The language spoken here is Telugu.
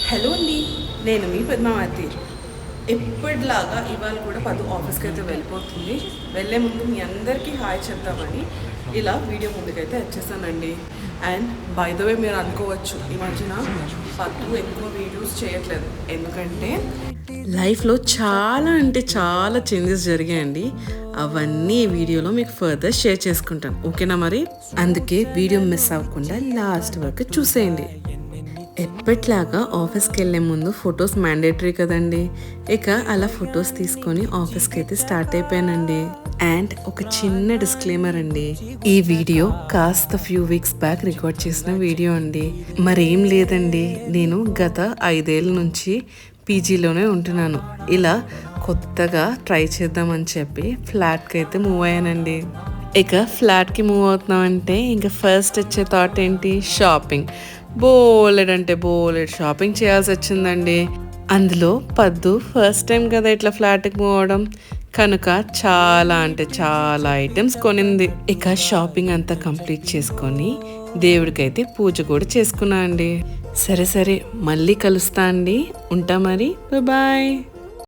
హలో అండి, నేను మీ పద్మావతి. ఎప్పటిలాగా ఇవాళ కూడా ఆఫీస్కి అయితే వెళ్ళిపోతుంది. వెళ్ళే ముందు మీ అందరికీ హాయ్ చెప్తామని ఇలా వీడియో ముందుకైతే వచ్చేసానండి. అండ్ బై ద వే మీరు అనుకోవచ్చు, ఈ మధ్యన ఎక్కువ వీడియోస్ చేయట్లేదు ఎందుకంటే లైఫ్లో చాలా అంటే చాలా చేంజెస్ జరిగాయండి. అవన్నీ ఈ వీడియోలో మీకు ఫర్దర్ షేర్ చేసుకుంటాను, ఓకేనా? మరి అందుకే వీడియో మిస్ అవ్వకుండా లాస్ట్ వరకు చూసేయండి. ఎప్పట్లాగా ఆఫీస్కి వెళ్ళే ముందు ఫొటోస్ మ్యాండేటరీ కదండి. ఇక అలా ఫొటోస్ తీసుకొని ఆఫీస్కి అయితే స్టార్ట్ అయిపోయానండి. అండ్ ఒక చిన్న డిస్క్లైమర్ అండి, ఈ వీడియో కాస్త ఫ్యూ వీక్స్ బ్యాక్ రికార్డ్ చేసిన వీడియో అండి. మరేం లేదండి, నేను గత 5 ఏళ్ళ నుంచి పీజీలోనే ఉంటున్నాను. ఇలా కొత్తగా ట్రై చేద్దామని చెప్పి ఫ్లాట్కి అయితే మూవ్ అయ్యానండి. ఇక ఫ్లాట్కి మూవ్ అవుతున్నామంటే ఇంకా ఫస్ట్ వచ్చే థాట్ ఏంటి? షాపింగ్. బోలెడ్ షాపింగ్ చేయాల్సి వచ్చిందండి. అందులో పద్దు ఫస్ట్ టైం కదా ఇట్లా ఫ్లాట్కి మూవ్ అవడం, కనుక చాలా అంటే చాలా ఐటమ్స్ కొనింది. ఇక షాపింగ్ అంతా కంప్లీట్ చేసుకొని దేవుడికైతే పూజ కూడా చేసుకున్నా అండి. సరే మళ్ళీ కలుస్తా అండి, ఉంటా మరి, బాయ్.